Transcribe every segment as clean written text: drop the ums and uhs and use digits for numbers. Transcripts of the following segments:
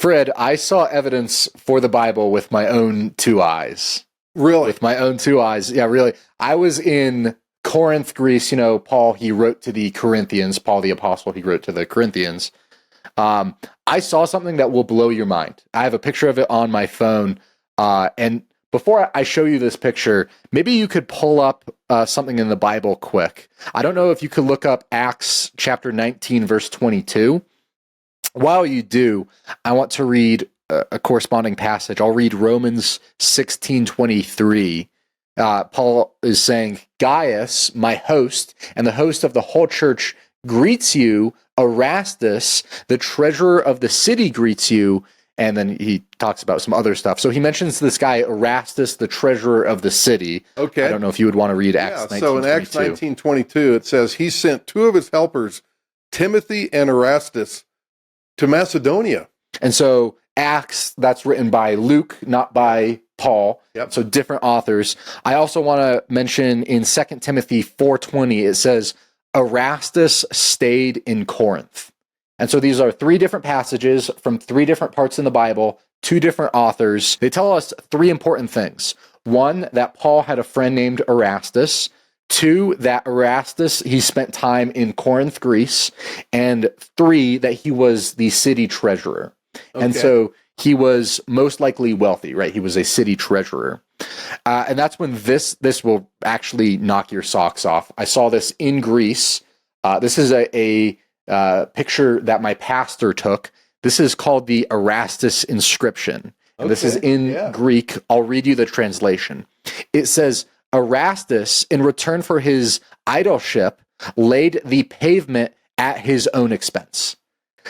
Fred, I saw evidence for the Bible with my own two eyes. Really? With my own two eyes. Yeah, really. I was in Corinth, Greece. You know, Paul, he wrote to the Corinthians. Paul the Apostle, he wrote to the Corinthians. I saw something that will blow your mind. I have a picture of it on my phone. And before I show you this picture, maybe you could pull up something in the Bible quick. I don't know if you could look up Acts chapter 19, verse 22. While you do, I want to read a corresponding passage. I'll read Romans 16:23. Paul is saying, Gaius, my host, and the host of the whole church greets you. Erastus, the treasurer of the city, greets you. And then he talks about some other stuff. So he mentions this guy, Erastus, the treasurer of the city. Okay. I don't know if you would want to read Acts 19:22. So in Acts 19:22, it says, he sent two of his helpers, Timothy and Erastus, to Macedonia. And so Acts, that's written by Luke, not by Paul. Yep. So different authors. I also want to mention in 2 Timothy 4:20, it says, Erastus stayed in Corinth. And so these are three different passages from three different parts in the Bible, two different authors. They tell us three important things. One, that Paul had a friend named Erastus. Two, that Erastus, he spent time in Corinth, Greece. And three, that he was the city treasurer. Okay. And so he was most likely wealthy, right? He was a city treasurer. And that's when this will actually knock your socks off. I saw this in Greece. This is a picture that my pastor took. This is called the Erastus inscription. And this is in Greek. I'll read you the translation. It says, Erastus, in return for his idolship, laid the pavement at his own expense.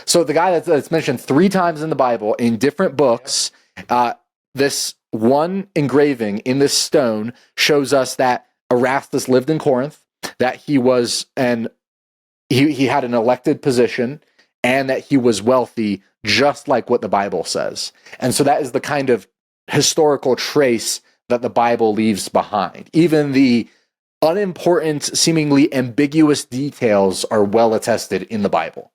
So the guy that's mentioned three times in the Bible in different books, this one engraving in this stone shows us that Erastus lived in Corinth, that he was he had an elected position, and that he was wealthy, just like what the Bible says. And so that is the kind of historical trace that the Bible leaves behind. Even the unimportant, seemingly ambiguous details are well attested in the Bible.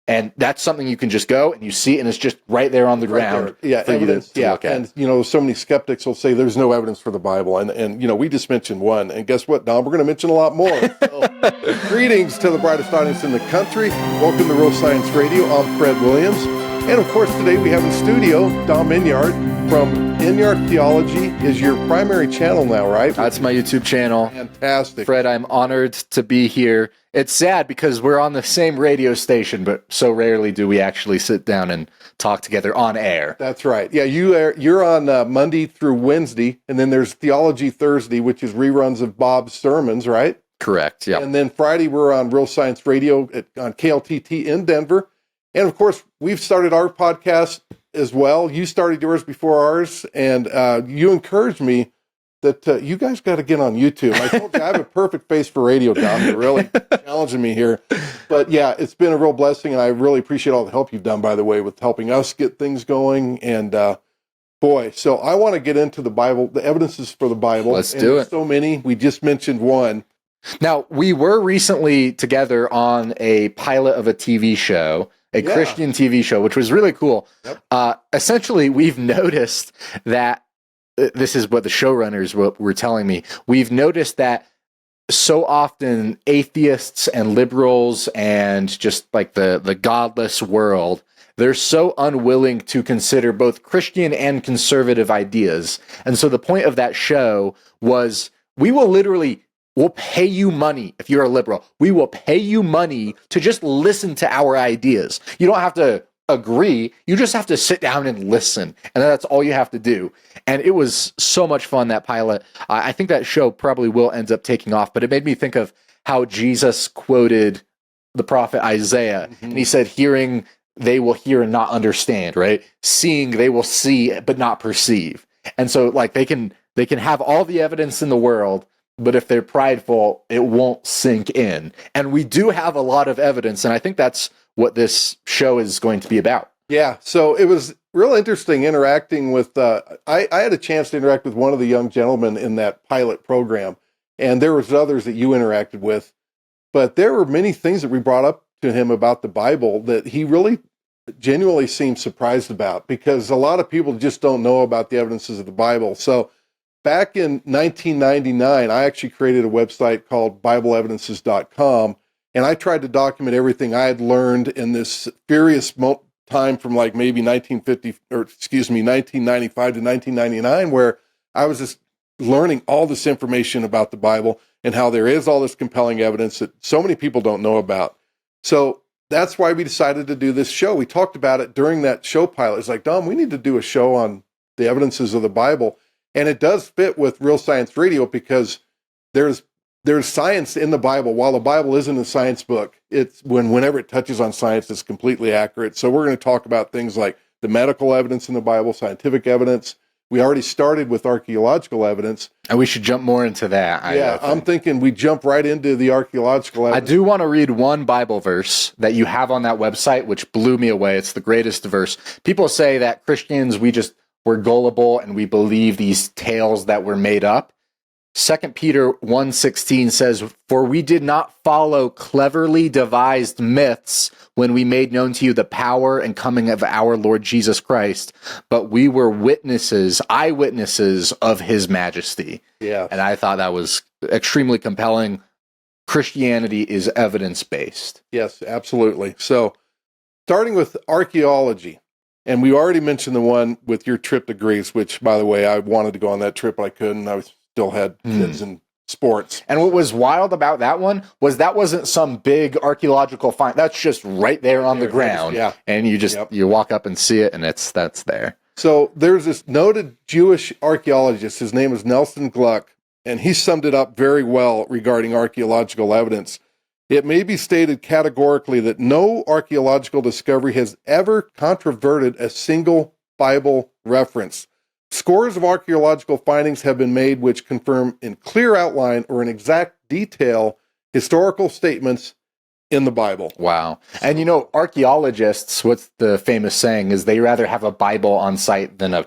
And that's something you can just go and you see, and it's just right there on the ground. Yeah, evidence. To look at. And, so many skeptics will say there's no evidence for the Bible. And we just mentioned one. And guess what, Don? We're going to mention a lot more. So, greetings to the brightest audience in the country. Welcome to Real Science Radio. I'm Fred Williams. And, of course, today we have in studio Dom Enyart from Enyart Theology. Is your primary channel now, right? That's my YouTube channel. Fantastic. Fred, I'm honored to be here. It's sad because we're on the same radio station, but so rarely do we actually sit down and talk together on air. That's right. Yeah, you're on Monday through Wednesday, and then there's Theology Thursday, which is reruns of Bob's sermons, right? Correct, yeah. And then Friday, we're on Real Science Radio on KLTT in Denver. And, of course, we've started our podcast as well. You started yours before ours, and you encouraged me that you guys got to get on YouTube. I told you I have a perfect face for radio, Don. You're really challenging me here. But, yeah, it's been a real blessing, and I really appreciate all the help you've done, by the way, with helping us get things going. And, boy, so I want to get into the Bible, the evidences for the Bible. Let's do it. So many. We just mentioned one. Now, we were recently together on a pilot of a TV show, a Christian TV show, which was really cool. Yep. Essentially, we've noticed that this is what the showrunners were telling me. We've noticed that so often atheists and liberals and just like the godless world, they're so unwilling to consider both Christian and conservative ideas. And so the point of that show was we'll pay you money if you're a liberal. We will pay you money to just listen to our ideas. You don't have to agree. You just have to sit down and listen. And that's all you have to do. And it was so much fun, that pilot. I think that show probably will end up taking off, but it made me think of how Jesus quoted the prophet Isaiah. Mm-hmm. And he said, hearing, they will hear and not understand, right? Seeing, they will see, but not perceive. And so like they can have all the evidence in the world, but if they're prideful, it won't sink in. And we do have a lot of evidence, and I think that's what this show is going to be about. Yeah, so it was real interesting interacting with, I had a chance to interact with one of the young gentlemen in that pilot program, and there was others that you interacted with, but there were many things that we brought up to him about the Bible that he really genuinely seem surprised about, because a lot of people just don't know about the evidences of the Bible. So back in 1999, I actually created a website called BibleEvidences.com, and I tried to document everything I had learned in this furious time from like maybe 1995 to 1999, where I was just learning all this information about the Bible and how there is all this compelling evidence that so many people don't know about. So that's why we decided to do this show. We talked about it during that show pilot. It's like, Dom, we need to do a show on the evidences of the Bible. And it does fit with Real Science Radio, because there's science in the Bible. While the Bible isn't a science book, it's whenever it touches on science, it's completely accurate. So we're going to talk about things like the medical evidence in the Bible, scientific evidence. We already started with archaeological evidence. And we should jump more into that. I'm thinking we jump right into the archaeological evidence. I do want to read one Bible verse that you have on that website, which blew me away. It's the greatest verse. People say that Christians, we're gullible and we believe these tales that were made up. 2 Peter 1:16 says, "For we did not follow cleverly devised myths when we made known to you the power and coming of our Lord Jesus Christ, but we were eyewitnesses of his majesty." Yeah. And I thought that was extremely compelling. Christianity is evidence-based. Yes, absolutely. So starting with archaeology, and we already mentioned the one with your trip to Greece, which, by the way, I wanted to go on that trip, but I couldn't. I still had kids in sports. And what was wild about that one was that wasn't some big archaeological find. That's just right there on the ground. Yeah. And you walk up and see it, and that's there. So there's this noted Jewish archaeologist. His name is Nelson Gluck, and he summed it up very well regarding archaeological evidence. It may be stated categorically that no archaeological discovery has ever controverted a single Bible reference. Scores of archaeological findings have been made which confirm in clear outline or in exact detail historical statements in the Bible. Wow. And archaeologists, what's the famous saying is they rather have a Bible on site than a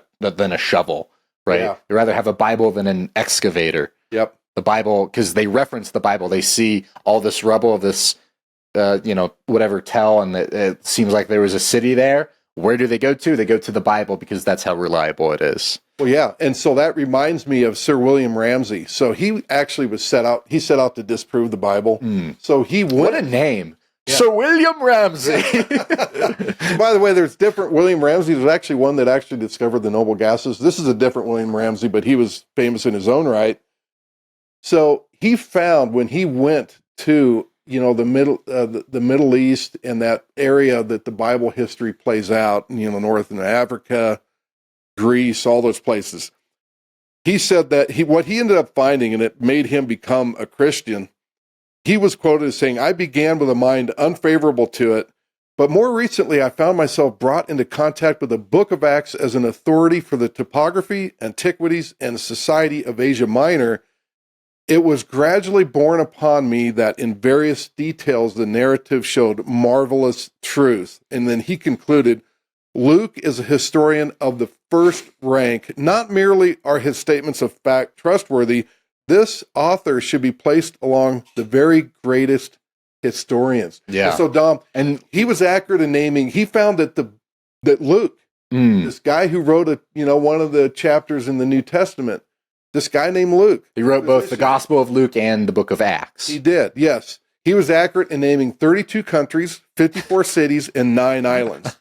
shovel, right? Yeah. They rather have a Bible than an excavator. Yep. The Bible, because they reference the Bible. They see all this rubble of this, whatever tell, and it seems like there was a city there. Where do they go to? They go to the Bible because that's how reliable it is. Well, yeah. And so that reminds me of Sir William Ramsey. So he actually set out to disprove the Bible. So he went. What a name. Yeah. Sir William Ramsey. By the way, there's different William Ramsey. There's actually one that actually discovered the noble gases. This is a different William Ramsey, but he was famous in his own right. So he found when he went to the Middle East and that area that the Bible history plays out, north in Africa, Greece, all those places. He said that what he ended up finding, and it made him become a Christian. He was quoted as saying, "I began with a mind unfavorable to it, but more recently I found myself brought into contact with the Book of Acts as an authority for the topography, antiquities, and society of Asia Minor. It was gradually borne upon me that in various details the narrative showed marvelous truth." And then he concluded, "Luke is a historian of the first rank. Not merely are his statements of fact trustworthy, this author should be placed along the very greatest historians." Yeah. And so Dom, and he was accurate in naming. He found that Luke, this guy who wrote one of the chapters in the New Testament, this guy named Luke. He wrote both the Gospel of Luke and the Book of Acts. He did, yes. He was accurate in naming 32 countries, 54 cities, and 9 islands.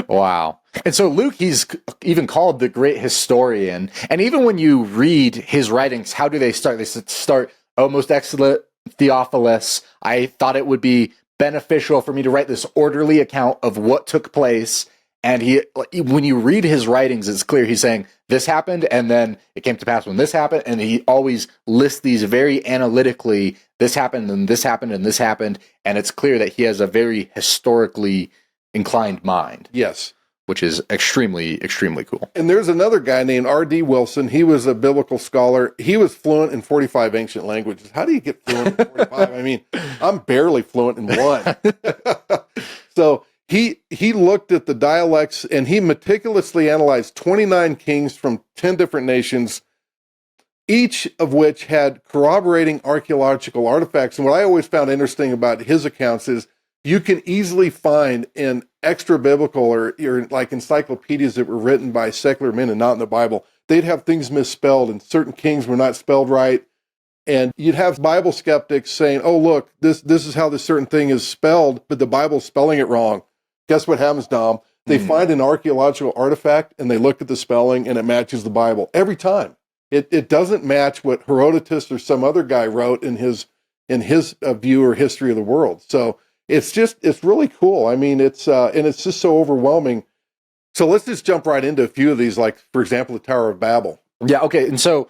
Wow. And so Luke, he's even called the great historian. And even when you read his writings, how do they start? They start, "Oh, most excellent Theophilus, I thought it would be beneficial for me to write this orderly account of what took place." And when you read his writings, it's clear he's saying this happened, and then it came to pass when this happened, and he always lists these very analytically, this happened, and this happened, and this happened, and it's clear that he has a very historically inclined mind. Yes. Which is extremely, extremely cool. And there's another guy named R.D. Wilson. He was a biblical scholar. He was fluent in 45 ancient languages. How do you get fluent in 45? I mean, I'm barely fluent in one. So he looked at the dialects, and he meticulously analyzed 29 kings from 10 different nations, each of which had corroborating archaeological artifacts. And what I always found interesting about his accounts is you can easily find in extra biblical or like encyclopedias that were written by secular men and not in the Bible, they'd have things misspelled and certain kings were not spelled right. And you'd have Bible skeptics saying, oh, look, this is how this certain thing is spelled, but the Bible's spelling it wrong. Guess what happens, Dom? They find an archaeological artifact and they look at the spelling and it matches the Bible every time. It doesn't match what Herodotus or some other guy wrote in his view or history of the world. So it's really cool. I mean, it's just so overwhelming. So let's just jump right into a few of these, like, for example, the Tower of Babel. Yeah, okay. And so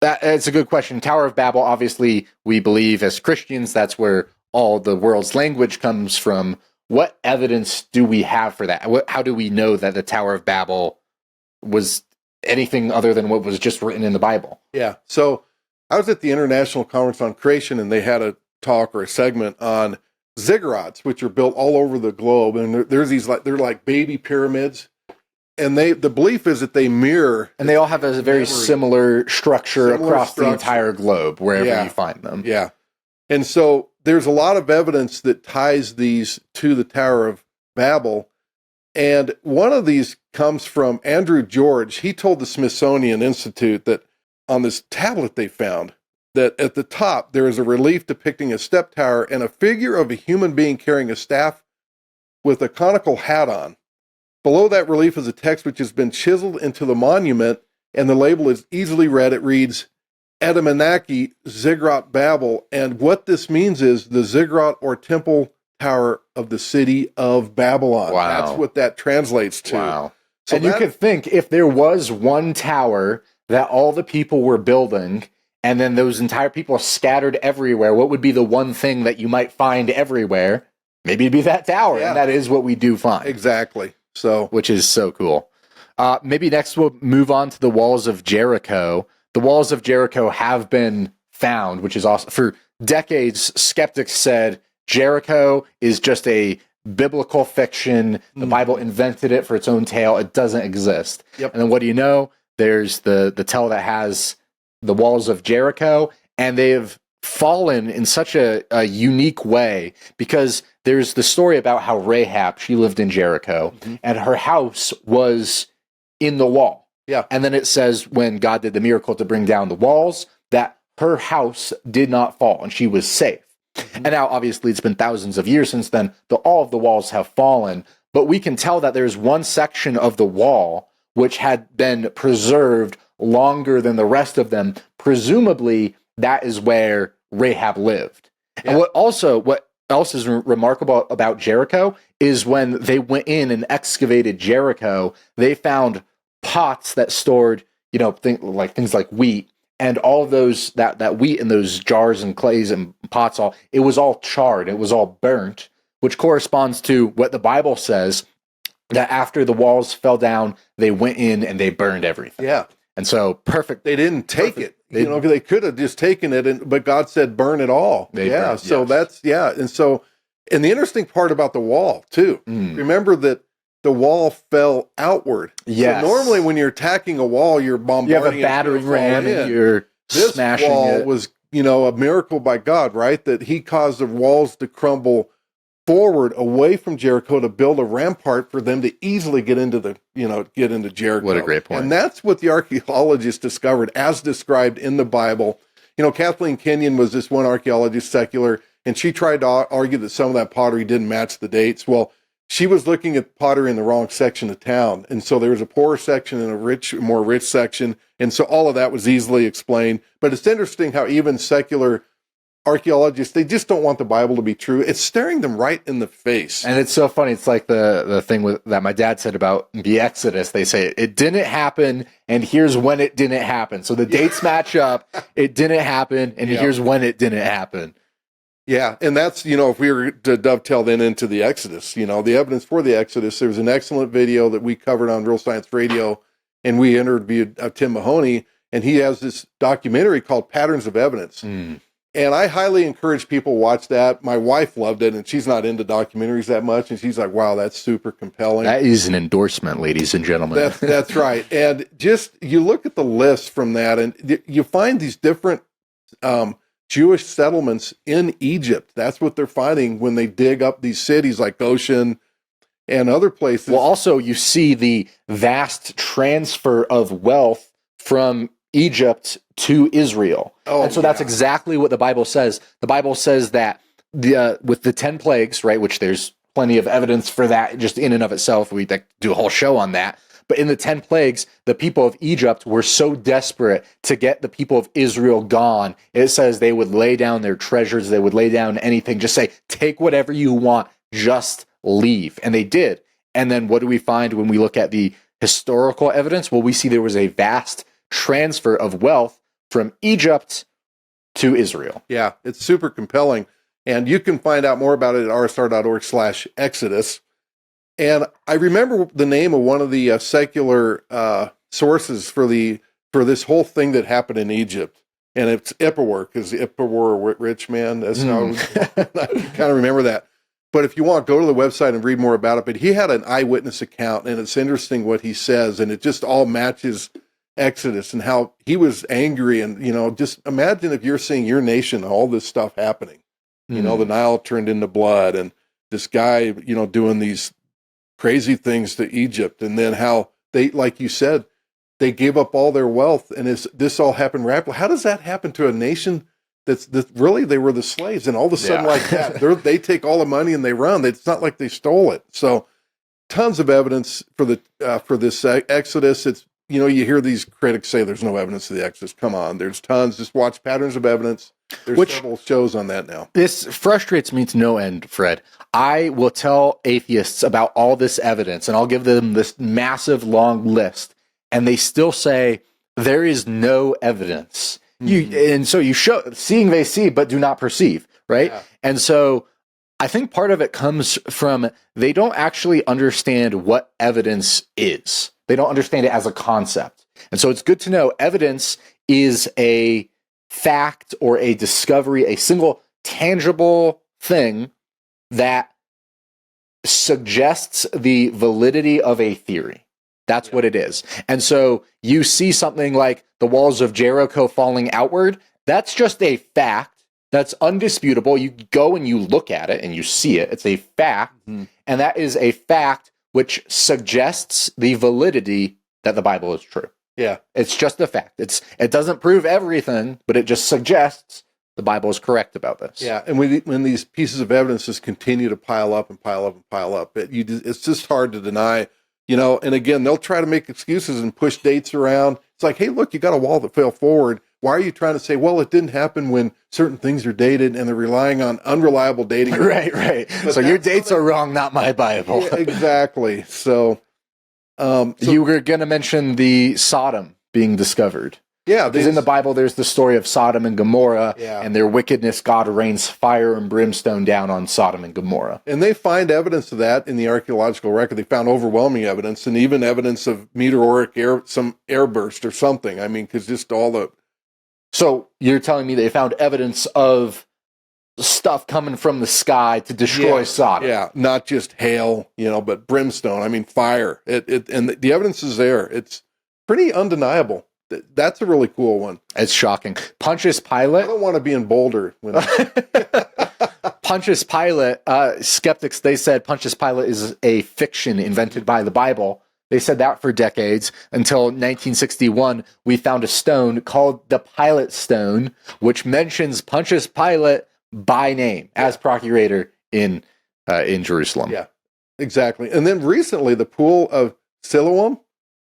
it's a good question. Tower of Babel, obviously, we believe as Christians, that's where all the world's language comes from. What evidence do we have for that? How do we know that the Tower of Babel was anything other than what was just written in the Bible? Yeah. So I was at the International Conference on Creation, and they had a talk or a segment on ziggurats, which are built all over the globe. And there's these they're like baby pyramids. And the belief is that they mirror. And they all have a very similar structure across the entire globe, wherever you find them. Yeah. And so there's a lot of evidence that ties these to the Tower of Babel. And one of these comes from Andrew George. He told the Smithsonian Institute that on this tablet they found, that at the top there is a relief depicting a step tower and a figure of a human being carrying a staff with a conical hat on. Below that relief is a text which has been chiseled into the monument, and the label is easily read. It reads, Adamanaki Ziggurat Babel. And what this means is the ziggurat or temple tower of the city of Babylon. Wow. That's what that translates to. Wow. So and you could think if there was one tower that all the people were building, and then those entire people scattered everywhere, what would be the one thing that you might find everywhere? Maybe it'd be that tower. Yeah. And that is what we do find. Exactly. So, which is so cool. Maybe next we'll move on to the walls of Jericho. The walls of Jericho have been found, which is awesome. For decades, skeptics said Jericho is just a biblical fiction. The Bible invented it for its own tale. It doesn't exist. Yep. And then what do you know? There's the tell that has the walls of Jericho, and they have fallen in such a unique way, because there's the story about how Rahab, she lived in Jericho, and her house was in the wall. Yeah. And then it says when God did the miracle to bring down the walls, that her house did not fall and she was safe. And now, obviously, it's been thousands of years since then. All of the walls have fallen, but we can tell that there's one section of the wall which had been preserved longer than the rest of them. Presumably, that is where Rahab lived. Yeah. And what else is remarkable about Jericho is when they went in and excavated Jericho, they found pots that stored, things like wheat, and all of those that wheat in those jars and clays and pots, it was all charred, it was all burnt, which corresponds to what the Bible says, that after the walls fell down, they went in and they burned everything. Yeah. And so, perfect. They didn't take it. They could have just taken it, but God said, burn it all. And the interesting part about the wall, too, remember that the wall fell outward. Yes. So normally when you're attacking a wall, you're bombarding it. You have a battering ram and you're smashing it. This wall was, a miracle by God, right? That he caused the walls to crumble forward away from Jericho to build a rampart for them to easily get into Jericho. What a great point. And that's what the archaeologists discovered as described in the Bible. Kathleen Kenyon was this one archaeologist, secular, and she tried to argue that some of that pottery didn't match the dates. Well, she was looking at pottery in the wrong section of town. And so there was a poorer section and a more rich section. And so all of that was easily explained. But it's interesting how even secular archaeologists, they just don't want the Bible to be true. It's staring them right in the face. And it's so funny. It's like the thing that my dad said about the Exodus. They say it didn't happen, and here's when it didn't happen. So the dates match up. It didn't happen, and here's when it didn't happen. Yeah, and that's, if we were to dovetail then into the Exodus, the evidence for the Exodus, there's an excellent video that we covered on Real Science Radio, and we interviewed Tim Mahoney, and he has this documentary called Patterns of Evidence. And I highly encourage people to watch that. My wife loved it, and she's not into documentaries that much, and she's like, wow, that's super compelling. That is an endorsement, ladies and gentlemen. That's right. And just, you look at the list from that, and you find these different Jewish settlements in Egypt. That's what they're finding when they dig up these cities like Goshen and other places. Well, also you see the vast transfer of wealth from Egypt to Israel. And so that's exactly what the Bible says. The Bible says that with the 10 plagues, right, which there's plenty of evidence for that just in and of itself. We do a whole show on that. But in the 10 plagues, the people of Egypt were so desperate to get the people of Israel gone. It says they would lay down their treasures. They would lay down anything. Just say, take whatever you want. Just leave. And they did. And then what do we find when we look at the historical evidence? Well, we see there was a vast transfer of wealth from Egypt to Israel. Yeah, it's super compelling. And you can find out more about it at rsr.org/Exodus. And I remember the name of one of the secular sources for this whole thing that happened in Egypt. And it's Ippawar, because Ippawar were a rich man. That's how I kind of remember that. But if you want, go to the website and read more about it. But he had an eyewitness account, and it's interesting what he says. And it just all matches Exodus and how he was angry. And, just imagine if you're seeing your nation, all this stuff happening. The Nile turned into blood, and this guy, doing these crazy things to Egypt, and then how they, like you said, they gave up all their wealth, and this all happened rapidly. How does that happen to a nation that's really, they were the slaves, and all of a sudden like that, they take all the money and they run. It's not like they stole it. So tons of evidence for this Exodus. It's, you hear these critics say there's no evidence of the Exodus. Come on, there's tons. Just watch Patterns of Evidence. There's several shows on that now. This frustrates me to no end, Fred. I will tell atheists about all this evidence, and I'll give them this massive long list, and they still say there is no evidence. And so you show, seeing they see, but do not perceive, right? Yeah. And so I think part of it comes from they don't actually understand what evidence is. They don't understand it as a concept. And so it's good to know evidence is a fact or a discovery, a single tangible thing that suggests the validity of a theory. That's what it is. And so you see something like the walls of Jericho falling outward. That's just a fact. That's undisputable. You go and you look at it and you see it. It's a fact. And that is a fact which suggests the validity that the Bible is true. Yeah. It's just a fact. It doesn't prove everything, but it just suggests the Bible is correct about this. Yeah, and when these pieces of evidence just continue to pile up and pile up and pile up, it's just hard to deny, and again, they'll try to make excuses and push dates around. It's like, hey, look, you got a wall that fell forward. Why are you trying to say, well, it didn't happen when certain things are dated, and they're relying on unreliable dating? Right. So your dates are wrong, not my Bible. Yeah, exactly. So you were going to mention the Sodom being discovered. Yeah. Because in the Bible, there's the story of Sodom and Gomorrah, and their wickedness, God rains fire and brimstone down on Sodom and Gomorrah. And they find evidence of that in the archaeological record. They found overwhelming evidence, and even evidence of meteoric some airburst or something. I mean, because just all the... So you're telling me they found evidence of stuff coming from the sky to destroy Sodom? Yeah, not just hail, but brimstone. I mean, fire. And the evidence is there. It's pretty undeniable. That's a really cool one. It's shocking. Pontius Pilate. I don't want to be in Boulder. Pontius Pilate, skeptics, they said Pontius Pilate is a fiction invented by the Bible. They said that for decades until 1961. We found a stone called the Pilate Stone, which mentions Pontius Pilate by name as procurator in Jerusalem. Yeah, exactly. And then recently, the pool of Siloam,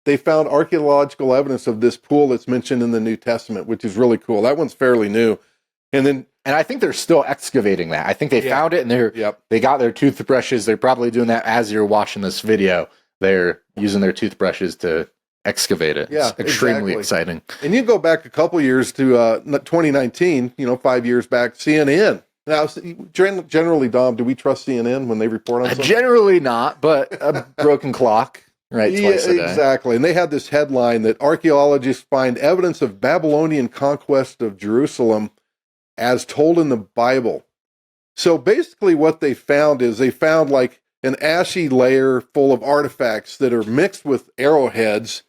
they found archaeological evidence of this pool that's mentioned in the New Testament, which is really cool. That one's fairly new. And I think they're still excavating that. I think they found it, and they got their toothbrushes. They're probably doing that as you're watching this video. They're using their toothbrushes to excavate it. Yeah, it's extremely exciting. And you go back a couple years to 2019, 5 years back, CNN. Now, generally, Dom, do we trust CNN when they report on something? Generally not, but a broken clock. Right, twice a day. Exactly. And they had this headline that archaeologists find evidence of Babylonian conquest of Jerusalem as told in the Bible. So basically what they found is they found like an ashy layer full of artifacts that are mixed with arrowheads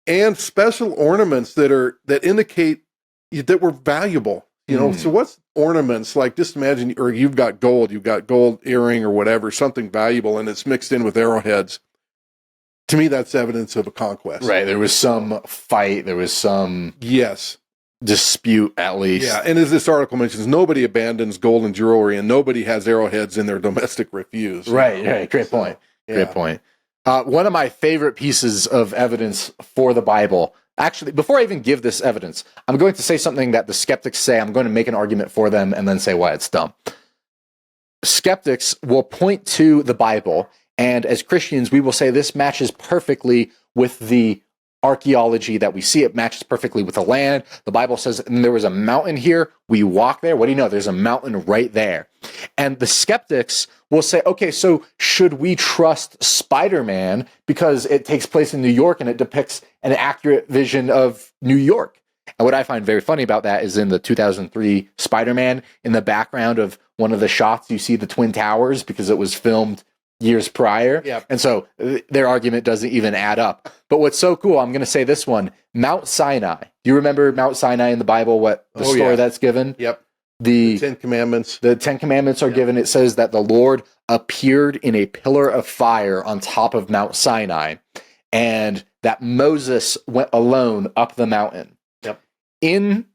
and special ornaments that indicate that were valuable. So ornaments, like just imagine, or you've got gold earring or whatever, something valuable, and it's mixed in with arrowheads. To me, that's evidence of a conquest. Right. There was some fight. There was some dispute, at least. Yeah. And as this article mentions, nobody abandons gold and jewelry, and nobody has arrowheads in their domestic refuse. Right. Right. Great point. Great point. One of my favorite pieces of evidence for the Bible. Actually, before I even give this evidence, I'm going to say something that the skeptics say. I'm going to make an argument for them and then say why it's dumb. Skeptics will point to the Bible, and as Christians, we will say this matches perfectly with the archaeology that we see. It matches perfectly with the land. The Bible says there was a mountain here. We walk there. What do you know? There's a mountain right there. And the skeptics will say, okay, so should we trust Spider-Man because it takes place in New York and it depicts an accurate vision of New York? And what I find very funny about that is in the 2003 Spider-Man, in the background of one of the shots, you see the Twin Towers because it was filmed years prior. Yep. And so their argument doesn't even add up. But what's so cool, I'm going to say this one, Mount Sinai. Do you remember Mount Sinai in the Bible, what the story that's given? Yep. The Ten Commandments. The Ten Commandments are given. It says that the Lord appeared in a pillar of fire on top of Mount Sinai, and that Moses went alone up the mountain. Yep. In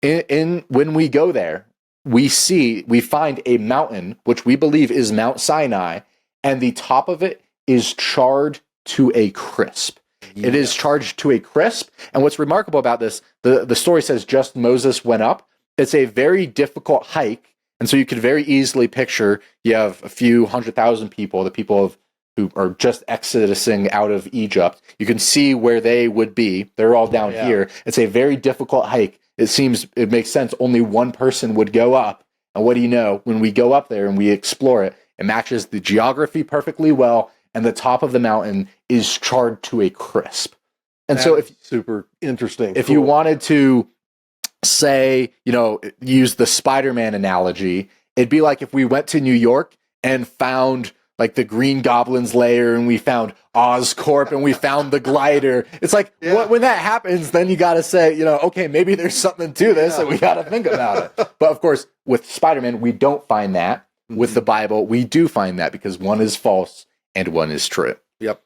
when we go there, we find a mountain, which we believe is Mount Sinai, and the top of it is charred to a crisp. Yeah. It is charged to a crisp. And what's remarkable about this, the story says just Moses went up. It's a very difficult hike. And so you could very easily picture you have a few 100,000 people, the people who are just exodusing out of Egypt. You can see where they would be. They're all down here. It's a very difficult hike. It makes sense. Only one person would go up. And what do you know? When we go up there and we explore it, it matches the geography perfectly well. And the top of the mountain is charred to a crisp. And so super interesting. If you wanted to say, use the Spider-Man analogy, it'd be like if we went to New York and found like the Green Goblin's lair, and we found Oscorp, and we found the glider. It's like, when that happens, then you got to say, okay, maybe there's something to this, and we got to think about it. But of course, with Spider-Man, we don't find that. Mm-hmm. With the Bible, we do find that because one is false and one is true. Yep.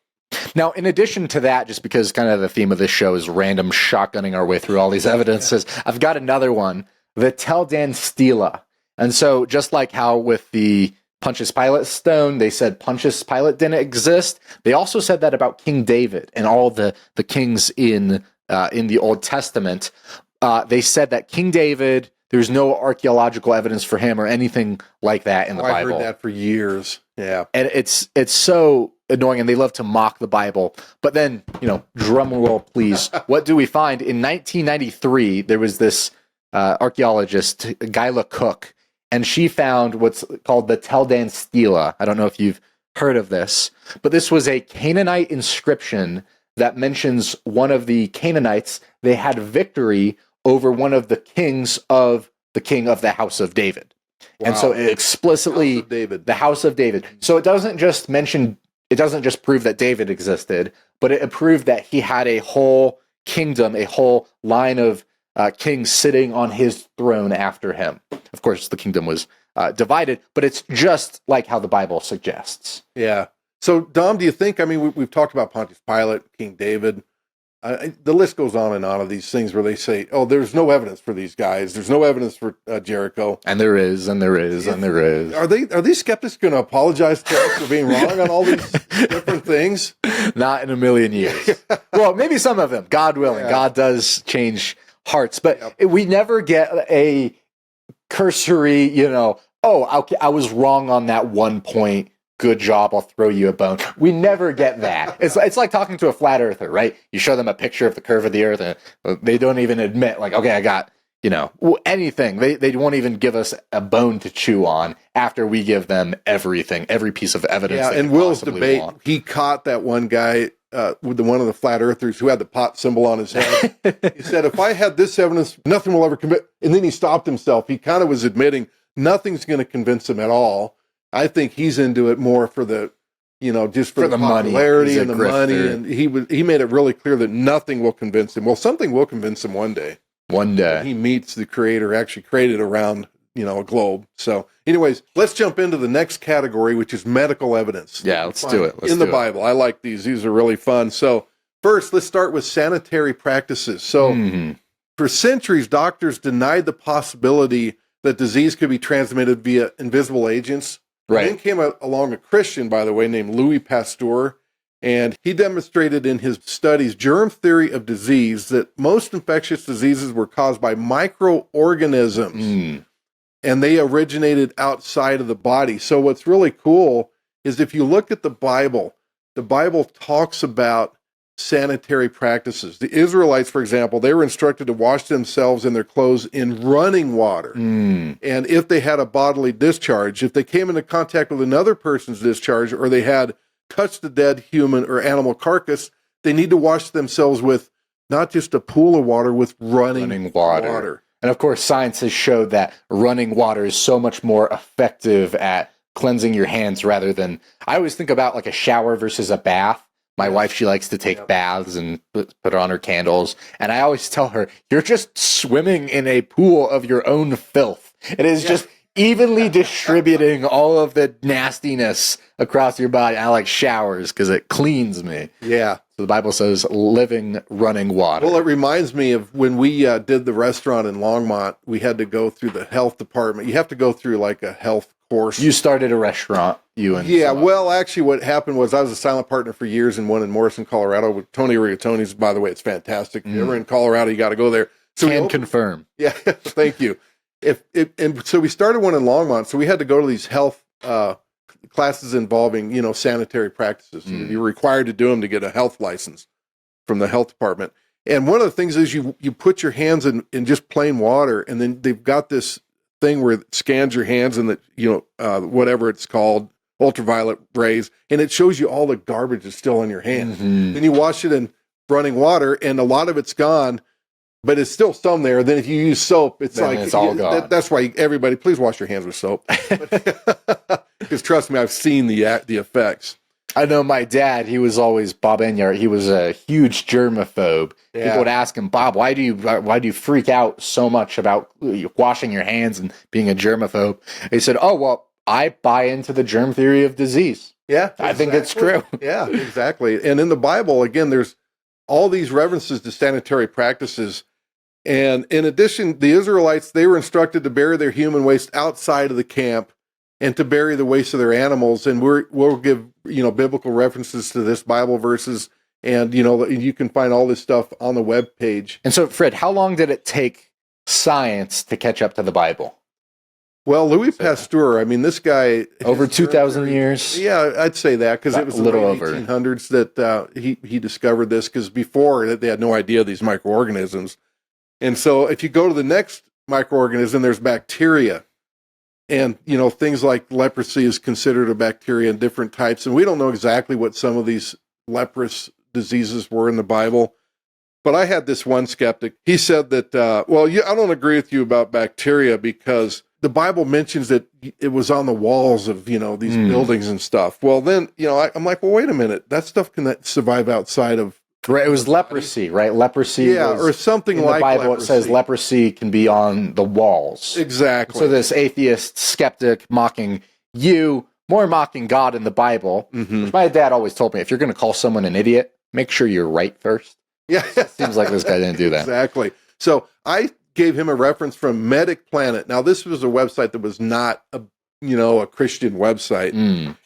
Now, in addition to that, just because kind of the theme of this show is random shotgunning our way through all these evidences, I've got another one, the Telle Dan Steele. And so just like how with the Pontius Pilate stone, they said Pontius Pilate didn't exist. They also said that about King David and all the kings in the Old Testament. They said that King David, there's no archaeological evidence for him or anything like that in the Bible. I've heard that for years. Yeah. And it's so annoying, and they love to mock the Bible. But then, drum roll, please. What do we find? In 1993, there was this archaeologist, Guyla Cook, and she found what's called the Telle Dan Steele. I don't know if you've heard of this, but this was a Canaanite inscription that mentions one of the Canaanites. They had victory over one of the kings of the king of the house of David. Wow. And so it explicitly, the house of David. So it doesn't just prove that David existed, but it proved that he had a whole kingdom, a whole line of kings sitting on his throne after him. Of course, the kingdom was divided, but it's just like how the Bible suggests. Yeah. So, Dom, do you think, we've talked about Pontius Pilate, King David. The list goes on of these things where they say, oh, there's no evidence for these guys. There's no evidence for Jericho. And there is, and there is, and there is. Are these skeptics going to apologize to us for being wrong on all these different things? Not in a million years. Well, maybe some of them, God willing. Yeah. God does change hearts, but we never get a cursory, I was wrong on that one point. Good job, I'll throw you a bone. We never get that. It's like talking to a flat earther, right? You show them a picture of the curve of the earth, and they don't even admit, like, okay, I got, anything. They won't even give us a bone to chew on after we give them everything, every piece of evidence. Yeah, and Will's debate, he caught that one guy with one of the flat earthers who had the pot symbol on his head. He said, if I had this evidence, nothing will ever convince. And then he stopped himself. He kind of was admitting nothing's going to convince him at all. I think he's into it more for the, just for the popularity and the money. And he made it really clear that nothing will convince him. Well, something will convince him one day. One day. He meets the creator, actually created around, a globe. So anyways, let's jump into the next category, which is medical evidence. Yeah, let's do it. In the Bible. I like these. These are really fun. So first, let's start with sanitary practices. So for centuries, doctors denied the possibility that disease could be transmitted via invisible agents. Right. Then came along a Christian, by the way, named Louis Pasteur, and he demonstrated in his studies germ theory of disease that most infectious diseases were caused by microorganisms, and they originated outside of the body. So what's really cool is if you look at the Bible talks about sanitary practices. The Israelites, for example, they were instructed to wash themselves and their clothes in running water. And if they had a bodily discharge, if they came into contact with another person's discharge, or they had touched a dead human or animal carcass, they need to wash themselves with not just a pool of water, with running water. And of course, science has showed that running water is so much more effective at cleansing your hands rather than, I always think about like a shower versus a bath. My wife, she likes to take baths and put on her candles. And I always tell her, you're just swimming in a pool of your own filth. It is just evenly distributing all of the nastiness across your body. I like showers because it cleans me. Yeah. So the Bible says living, running water. Well, it reminds me of when we did the restaurant in Longmont, we had to go through the health department. You have to go through like a health course. You started a restaurant, well, actually what happened was I was a silent partner for years in one in Morrison, Colorado with Tony Rigatoni's. By the way, it's fantastic. If you're ever in Colorado, you got to go there. So Can confirm. Yeah, thank you. And so we started one in Longmont, so we had to go to these health classes involving, sanitary practices. You're required to do them to get a health license from the health department. And one of the things is you put your hands in just plain water, and then they've got this thing where it scans your hands and whatever it's called, ultraviolet rays, and it shows you all the garbage is still in your hand. Then you wash it in running water, and a lot of it's gone, but it's still some there. Then if you use soap, it's all gone. That's why everybody, please wash your hands with soap. Because trust me, I've seen the effects. I know my dad, he was always Bob Enyart. He was a huge germaphobe. Yeah. People would ask him, Bob, why do you freak out so much about washing your hands and being a germaphobe? He said, oh, well, I buy into the germ theory of disease. Yeah, exactly. I think it's true. Yeah, exactly. And in the Bible, again, there's all these references to sanitary practices. And in addition, the Israelites, they were instructed to bury their human waste outside of the camp and to bury the waste of their animals. And we'll give, biblical references to this, Bible verses, and, you can find all this stuff on the web page. And so, Fred, how long did it take science to catch up to the Bible? Well, Louis Pasteur, this guy... Over 2,000 years? Yeah, I'd say that, because it was a little the over 1800s that he discovered this, because before they had no idea of these microorganisms. And so if you go to the next microorganism, there's bacteria. And, things like leprosy is considered a bacteria in different types. And we don't know exactly what some of these leprous diseases were in the Bible. But I had this one skeptic. He said that, I don't agree with you about bacteria because the Bible mentions that it was on the walls of, these buildings and stuff. Well, then, I'm like, well, wait a minute. That stuff can survive outside of... Right, it was leprosy, right? Leprosy or something like that. In the Bible, leprosy. it says leprosy can be on the walls. Exactly. So this atheist skeptic mocking you, more mocking God in the Bible, which my dad always told me, if you're going to call someone an idiot, make sure you're right first. Yeah. It seems like this guy didn't do that. Exactly. So I gave him a reference from Medic Planet. Now, this was a website that was not a Christian website.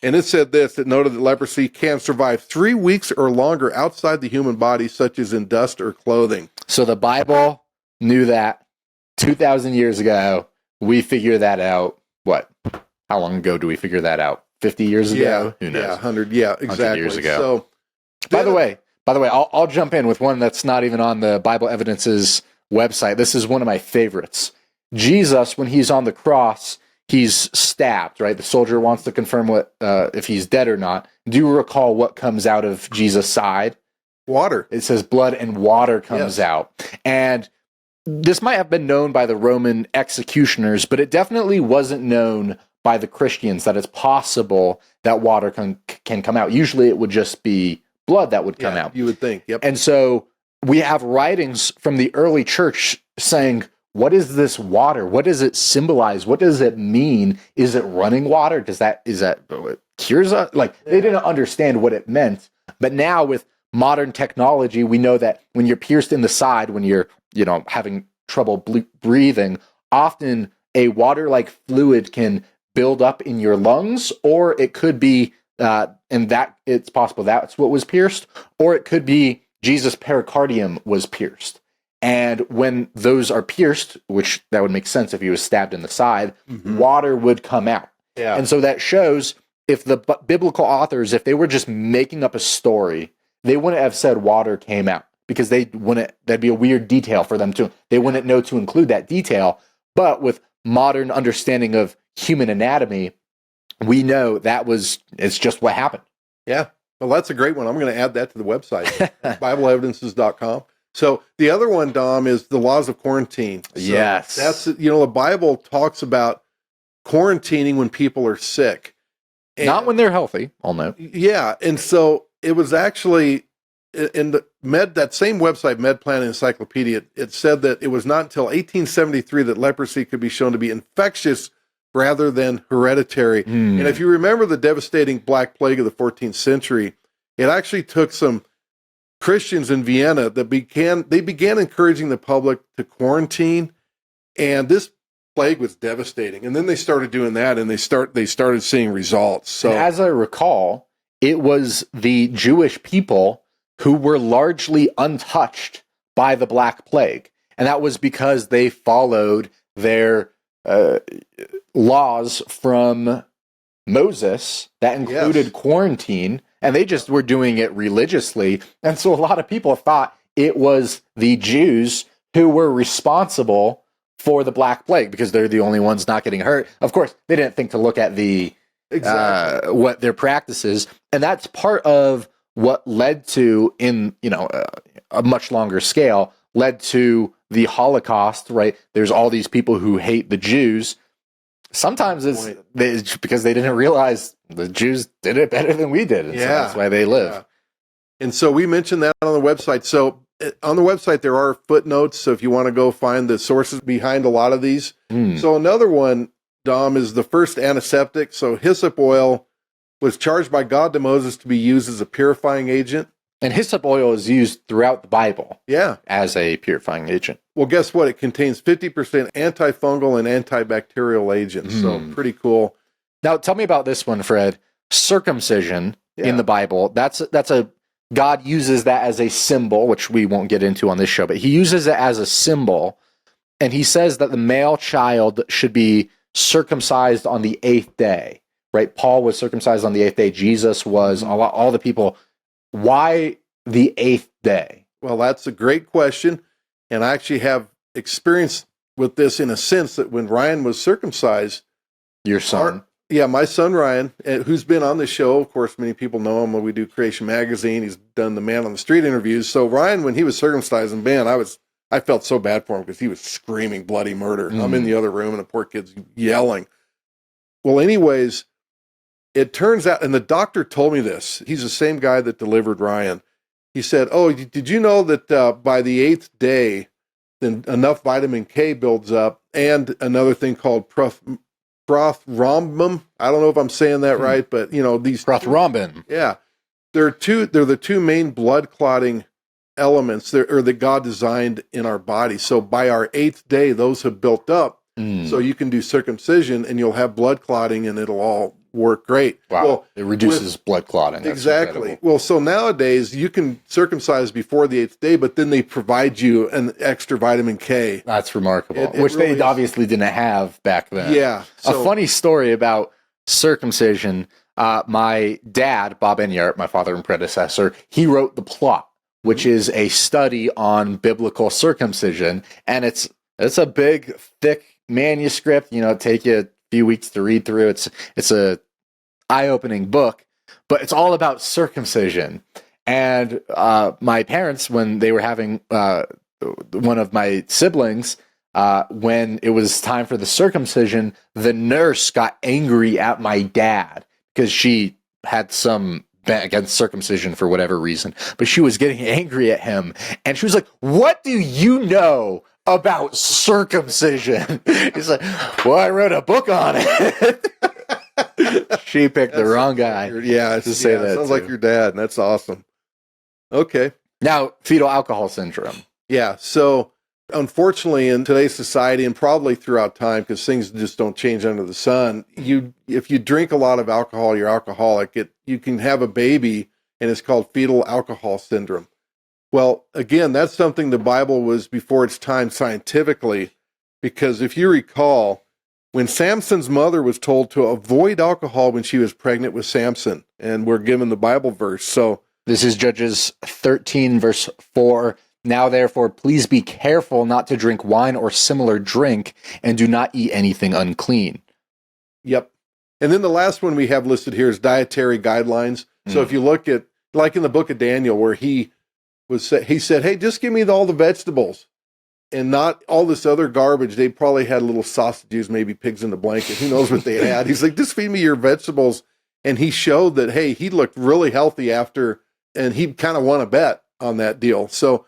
And it said this, it noted that leprosy can survive 3 weeks or longer outside the human body, such as in dust or clothing. So the Bible knew that 2,000 years ago. We figured that out. What? How long ago do we figure that out? 50 years ago? Who knows? 100. Yeah, exactly. 100 years ago. So, by the way, I'll jump in with one that's not even on the Bible Evidence's website. This is one of my favorites. Jesus, when he's on the cross, he's stabbed, right? The soldier wants to confirm if he's dead or not. Do you recall what comes out of Jesus' side? Water. It says blood and water comes out. And this might have been known by the Roman executioners, but it definitely wasn't known by the Christians that it's possible that water can come out. Usually it would just be blood that would come out. You would think, yep. And so we have writings from the early church saying, what is this water? What does it symbolize? What does it mean? Is it running water? Is that cures us? Like, they didn't understand what it meant. But now with modern technology, we know that when you're pierced in the side, when you're, having trouble breathing, often a water-like fluid can build up in your lungs, or it could be, and that it's possible that's what was pierced, or it could be Jesus' pericardium was pierced. And when those are pierced, which that would make sense if he was stabbed in the side, water would come out. Yeah. And so that shows if the biblical authors, if they were just making up a story, they wouldn't have said water came out, because that'd be a weird detail for them they wouldn't know to include that detail. But with modern understanding of human anatomy, we know it's just what happened. Yeah. Well, that's a great one. I'm going to add that to the website, BibleEvidences.com. So the other one, Dom, is the laws of quarantine. So yes. That's, the Bible talks about quarantining when people are sick. And, not when they're healthy, I'll note. Yeah. And so it was actually in that same website, MedPlan Encyclopedia, it said that it was not until 1873 that leprosy could be shown to be infectious rather than hereditary. And if you remember the devastating Black Plague of the 14th century, it actually took some Christians in Vienna that began encouraging the public to quarantine, and this plague was devastating. And then they started doing that, and they started seeing results. So, and as I recall, it was the Jewish people who were largely untouched by the Black Plague, and that was because they followed their laws from Moses that included quarantine. And they just were doing it religiously. And so a lot of people thought it was the Jews who were responsible for the Black Plague because they're the only ones not getting hurt. Of course, they didn't think to look at what their practices. And that's part of what led to, in a much longer scale, led to the Holocaust, right? There's all these people who hate the Jews. Sometimes it's because they didn't realize the Jews did it better than we did. And so that's why they live. Yeah. And so we mentioned that on the website. So on the website, there are footnotes. So if you want to go find the sources behind a lot of these. So another one, Dom, is the first antiseptic. So hyssop oil was charged by God to Moses to be used as a purifying agent. And hyssop oil is used throughout the Bible as a purifying agent. Well, guess what? It contains 50% antifungal and antibacterial agents. So pretty cool. Now, tell me about this one, Fred. Circumcision in the Bible. That's God uses that as a symbol, which we won't get into on this show, but he uses it as a symbol. And he says that the male child should be circumcised on the 8th day, right? Paul was circumcised on the 8th day. Jesus was, all the people. Why the 8th day? Well, that's a great question. And I actually have experience with this in a sense that when Ryan was circumcised. Your son? My son Ryan, who's been on the show. Of course, many people know him when we do Creation Magazine. He's done the Man on the Street interviews. So Ryan, when he was circumcised, and man, I felt so bad for him because he was screaming bloody murder. I'm in the other room and the poor kid's yelling. Well, anyways, it turns out, and the doctor told me this. He's the same guy that delivered Ryan. He said, "Oh, did you know that by the 8th day, then enough vitamin K builds up, and another thing called prothrombin? I don't know if I'm saying that right, but these prothrombin. They're the two main blood clotting elements that God designed in our body. So by our 8th day, those have built up. So you can do circumcision, and you'll have blood clotting, and it'll all work great. Wow. Well, it reduces blood clotting. That's exactly. Incredible. Well, so nowadays you can circumcise before the 8th day, but then they provide you an extra vitamin K. That's remarkable, which really they obviously didn't have back then. Yeah. So, a funny story about circumcision. My dad, Bob Enyart, my father and predecessor, he wrote The Plot, which is a study on biblical circumcision, and it's a big, thick manuscript. Take you a few weeks to read through. It's a eye-opening book, but it's all about circumcision. And my parents, when they were having one of my siblings, when it was time for the circumcision, the nurse got angry at my dad because she had some against circumcision for whatever reason, but she was getting angry at him, and she was like, "What do you know about circumcision. He's like, well, I wrote a book on it. She picked the wrong guy. Yeah, to say that sounds too. like your dad. That's awesome. Okay. Now, fetal alcohol syndrome. Yeah. So, unfortunately, in today's society, and probably throughout time, because things just don't change under the sun, if you drink a lot of alcohol, you're alcoholic. You can have a baby, and it's called fetal alcohol syndrome. Well, again, that's something the Bible was before its time scientifically, because if you recall, when Samson's mother was told to avoid alcohol when she was pregnant with Samson, and we're given the Bible verse. So this is Judges 13, verse 4. Now, therefore, please be careful not to drink wine or similar drink, and do not eat anything unclean. Yep. And then the last one we have listed here is dietary guidelines. So if you look at, like in the book of Daniel, where he said, hey, just give me all the vegetables and not all this other garbage. They probably had little sausages, maybe pigs in the blanket. Who knows what they had? He's like, just feed me your vegetables. And he showed that, hey, he looked really healthy after, and he kind of won a bet on that deal. So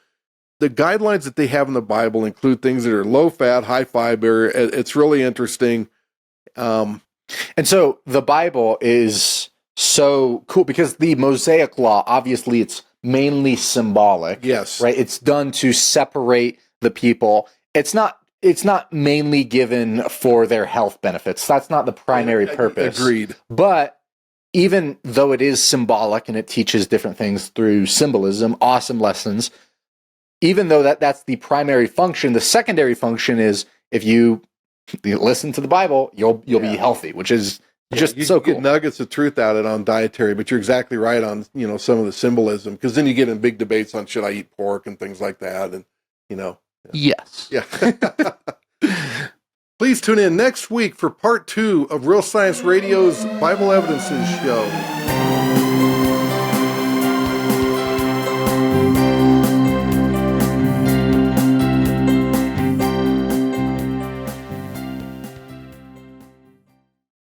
the guidelines that they have in the Bible include things that are low fat, high fiber. It's really interesting. And so the Bible is so cool because the Mosaic Law, obviously, it's mainly symbolic. Yes. Right? It's done to separate the people. It's not mainly given for their health benefits. That's not the primary purpose. Agreed. But even though it is symbolic and it teaches different things through symbolism, awesome lessons, even though that's the primary function, the secondary function is if you listen to the Bible, you'll be healthy, which is just so cool. You get nuggets of truth out of it on dietary, but you're exactly right on, some of the symbolism, because then you get in big debates on should I eat pork and things like that. And, Yes. Yeah. Please tune in next week for part 2 of Real Science Radio's Bible Evidences show.